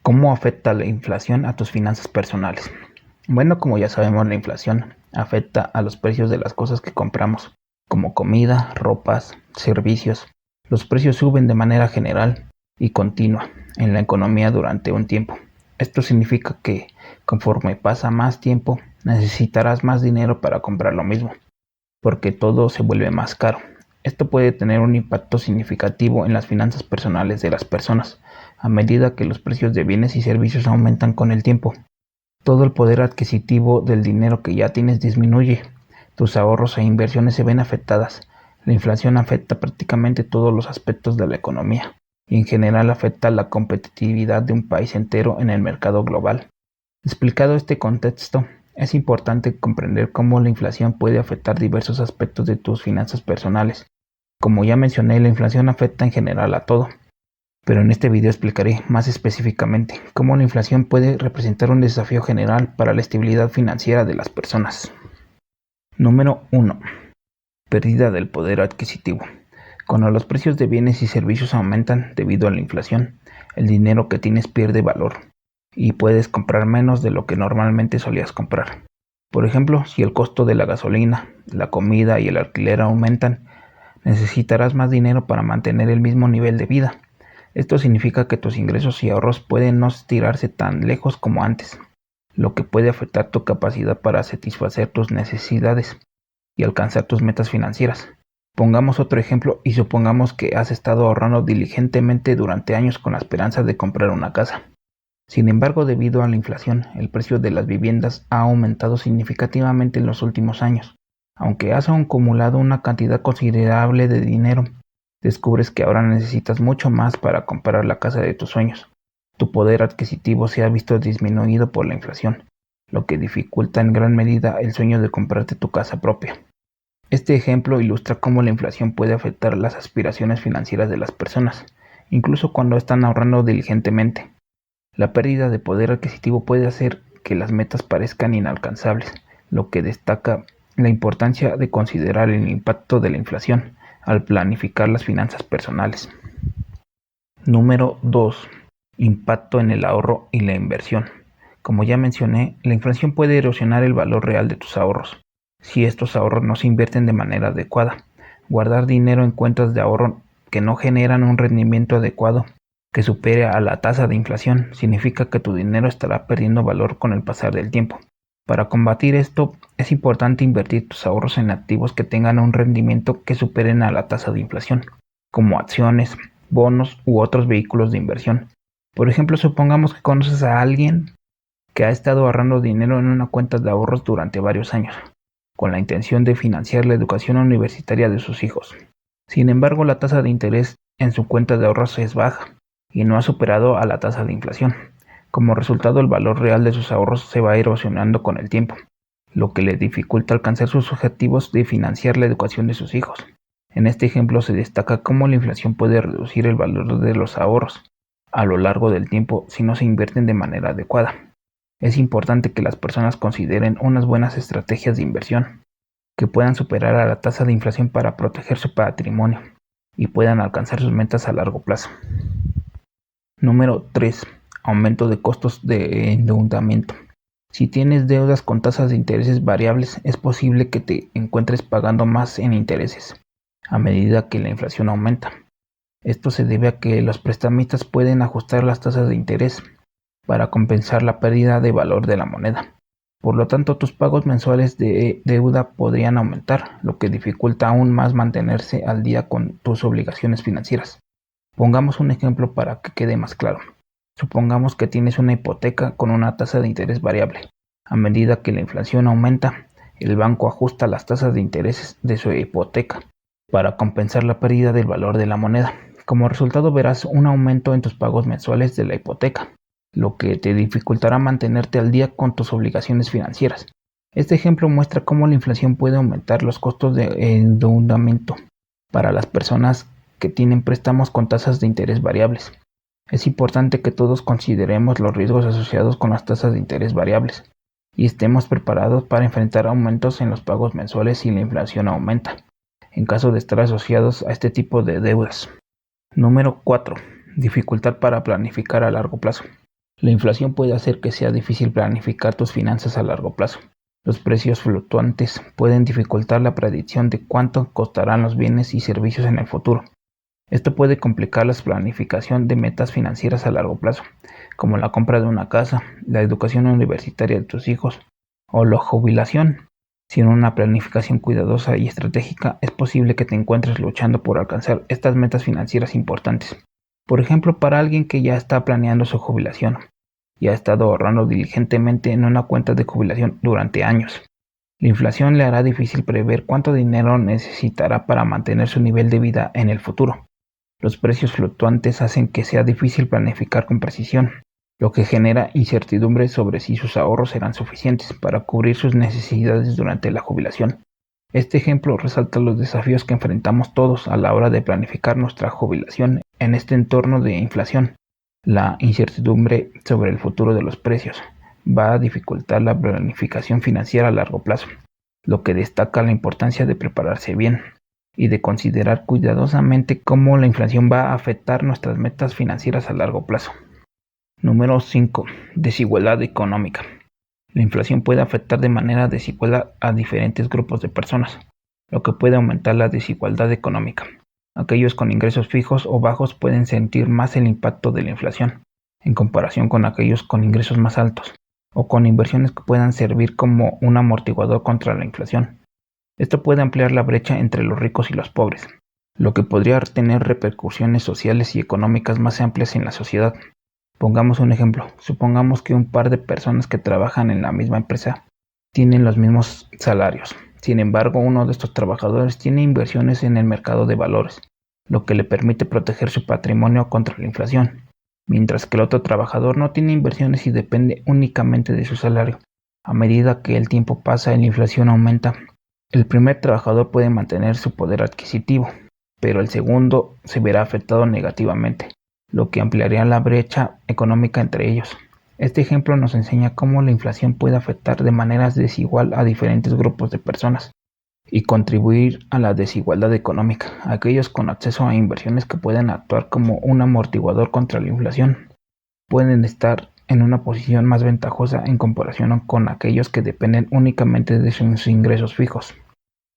¿Cómo afecta la inflación a tus finanzas personales? Bueno, como ya sabemos, la inflación afecta a los precios de las cosas que compramos, como comida, ropas, servicios. Los precios suben de manera general y continua en la economía durante un tiempo. Esto significa que conforme pasa más tiempo, necesitarás más dinero para comprar lo mismo, porque todo se vuelve más caro. Esto puede tener un impacto significativo en las finanzas personales de las personas, a medida que los precios de bienes y servicios aumentan con el tiempo. Todo el poder adquisitivo del dinero que ya tienes disminuye. Tus ahorros e inversiones se ven afectadas. La inflación afecta prácticamente todos los aspectos de la economía y en general afecta la competitividad de un país entero en el mercado global. Explicado este contexto, es importante comprender cómo la inflación puede afectar diversos aspectos de tus finanzas personales. Como ya mencioné, la inflación afecta en general a todo, pero en este video explicaré más específicamente cómo la inflación puede representar un desafío general para la estabilidad financiera de las personas. Número 1. Pérdida del poder adquisitivo. Cuando los precios de bienes y servicios aumentan debido a la inflación, el dinero que tienes pierde valor y puedes comprar menos de lo que normalmente solías comprar. Por ejemplo, si el costo de la gasolina, la comida y el alquiler aumentan, necesitarás más dinero para mantener el mismo nivel de vida. Esto significa que tus ingresos y ahorros pueden no estirarse tan lejos como antes, lo que puede afectar tu capacidad para satisfacer tus necesidades y alcanzar tus metas financieras. Pongamos otro ejemplo y supongamos que has estado ahorrando diligentemente durante años con la esperanza de comprar una casa. Sin embargo, debido a la inflación, el precio de las viviendas ha aumentado significativamente en los últimos años. Aunque has acumulado una cantidad considerable de dinero, descubres que ahora necesitas mucho más para comprar la casa de tus sueños. Tu poder adquisitivo se ha visto disminuido por la inflación, lo que dificulta en gran medida el sueño de comprarte tu casa propia. Este ejemplo ilustra cómo la inflación puede afectar las aspiraciones financieras de las personas, incluso cuando están ahorrando diligentemente. La pérdida de poder adquisitivo puede hacer que las metas parezcan inalcanzables, lo que destaca la importancia de considerar el impacto de la inflación al planificar las finanzas personales. Número 2. Impacto en el ahorro y la inversión. Como ya mencioné, la inflación puede erosionar el valor real de tus ahorros, si estos ahorros no se invierten de manera adecuada. Guardar dinero en cuentas de ahorro que no generan un rendimiento adecuado que supere a la tasa de inflación significa que tu dinero estará perdiendo valor con el pasar del tiempo. Para combatir esto, es importante invertir tus ahorros en activos que tengan un rendimiento que superen a la tasa de inflación, como acciones, bonos u otros vehículos de inversión. Por ejemplo, supongamos que conoces a alguien que ha estado ahorrando dinero en una cuenta de ahorros durante varios años, con la intención de financiar la educación universitaria de sus hijos. Sin embargo, la tasa de interés en su cuenta de ahorros es baja y no ha superado a la tasa de inflación. Como resultado, el valor real de sus ahorros se va erosionando con el tiempo, lo que le dificulta alcanzar sus objetivos de financiar la educación de sus hijos. En este ejemplo se destaca cómo la inflación puede reducir el valor de los ahorros a lo largo del tiempo si no se invierten de manera adecuada. Es importante que las personas consideren unas buenas estrategias de inversión que puedan superar a la tasa de inflación para proteger su patrimonio y puedan alcanzar sus metas a largo plazo. Número 3. Aumento de costos de endeudamiento. Si tienes deudas con tasas de intereses variables, es posible que te encuentres pagando más en intereses a medida que la inflación aumenta. Esto se debe a que los prestamistas pueden ajustar las tasas de interés para compensar la pérdida de valor de la moneda. Por lo tanto, tus pagos mensuales de deuda podrían aumentar, lo que dificulta aún más mantenerse al día con tus obligaciones financieras. Pongamos un ejemplo para que quede más claro. Supongamos que tienes una hipoteca con una tasa de interés variable. A medida que la inflación aumenta, el banco ajusta las tasas de interés de su hipoteca para compensar la pérdida del valor de la moneda. Como resultado verás un aumento en tus pagos mensuales de la hipoteca, lo que te dificultará mantenerte al día con tus obligaciones financieras. Este ejemplo muestra cómo la inflación puede aumentar los costos de endeudamiento para las personas que tienen préstamos con tasas de interés variables. Es importante que todos consideremos los riesgos asociados con las tasas de interés variables y estemos preparados para enfrentar aumentos en los pagos mensuales si la inflación aumenta, en caso de estar asociados a este tipo de deudas. Número 4. Dificultad para planificar a largo plazo. La inflación puede hacer que sea difícil planificar tus finanzas a largo plazo. Los precios fluctuantes pueden dificultar la predicción de cuánto costarán los bienes y servicios en el futuro. Esto puede complicar la planificación de metas financieras a largo plazo, como la compra de una casa, la educación universitaria de tus hijos o la jubilación. Sin una planificación cuidadosa y estratégica, es posible que te encuentres luchando por alcanzar estas metas financieras importantes. Por ejemplo, para alguien que ya está planeando su jubilación y ha estado ahorrando diligentemente en una cuenta de jubilación durante años. La inflación le hará difícil prever cuánto dinero necesitará para mantener su nivel de vida en el futuro. Los precios fluctuantes hacen que sea difícil planificar con precisión, lo que genera incertidumbre sobre si sus ahorros serán suficientes para cubrir sus necesidades durante la jubilación. Este ejemplo resalta los desafíos que enfrentamos todos a la hora de planificar nuestra jubilación en este entorno de inflación. La incertidumbre sobre el futuro de los precios va a dificultar la planificación financiera a largo plazo, lo que destaca la importancia de prepararse bien y de considerar cuidadosamente cómo la inflación va a afectar nuestras metas financieras a largo plazo. Número 5. Desigualdad económica. La inflación puede afectar de manera desigual a diferentes grupos de personas, lo que puede aumentar la desigualdad económica. Aquellos con ingresos fijos o bajos pueden sentir más el impacto de la inflación, en comparación con aquellos con ingresos más altos, o con inversiones que puedan servir como un amortiguador contra la inflación. Esto puede ampliar la brecha entre los ricos y los pobres, lo que podría tener repercusiones sociales y económicas más amplias en la sociedad. Pongamos un ejemplo. Supongamos que un par de personas que trabajan en la misma empresa tienen los mismos salarios. Sin embargo, uno de estos trabajadores tiene inversiones en el mercado de valores, lo que le permite proteger su patrimonio contra la inflación, mientras que el otro trabajador no tiene inversiones y depende únicamente de su salario. A medida que el tiempo pasa y la inflación aumenta, el primer trabajador puede mantener su poder adquisitivo, pero el segundo se verá afectado negativamente, lo que ampliaría la brecha económica entre ellos. Este ejemplo nos enseña cómo la inflación puede afectar de manera desigual a diferentes grupos de personas y contribuir a la desigualdad económica. Aquellos con acceso a inversiones que pueden actuar como un amortiguador contra la inflación pueden estar en una posición más ventajosa en comparación con aquellos que dependen únicamente de sus ingresos fijos.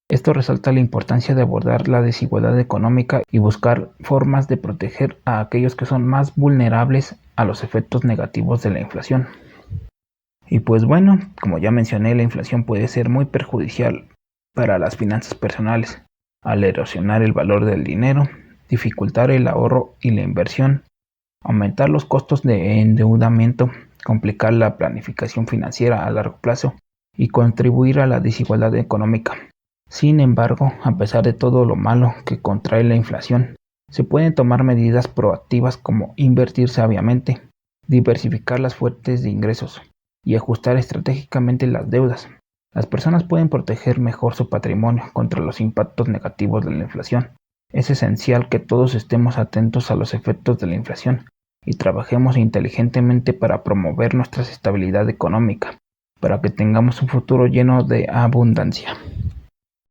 Esto resalta la importancia de abordar la desigualdad económica y buscar formas de proteger a aquellos que son más vulnerables a los efectos negativos de la inflación. Y pues bueno, como ya mencioné, la inflación puede ser muy perjudicial para las finanzas personales, al erosionar el valor del dinero, dificultar el ahorro y la inversión, aumentar los costos de endeudamiento, complicar la planificación financiera a largo plazo y contribuir a la desigualdad económica. Sin embargo, a pesar de todo lo malo que contrae la inflación, se pueden tomar medidas proactivas como invertir sabiamente, diversificar las fuentes de ingresos y ajustar estratégicamente las deudas. Las personas pueden proteger mejor su patrimonio contra los impactos negativos de la inflación. Es esencial que todos estemos atentos a los efectos de la inflación y trabajemos inteligentemente para promover nuestra estabilidad económica, para que tengamos un futuro lleno de abundancia.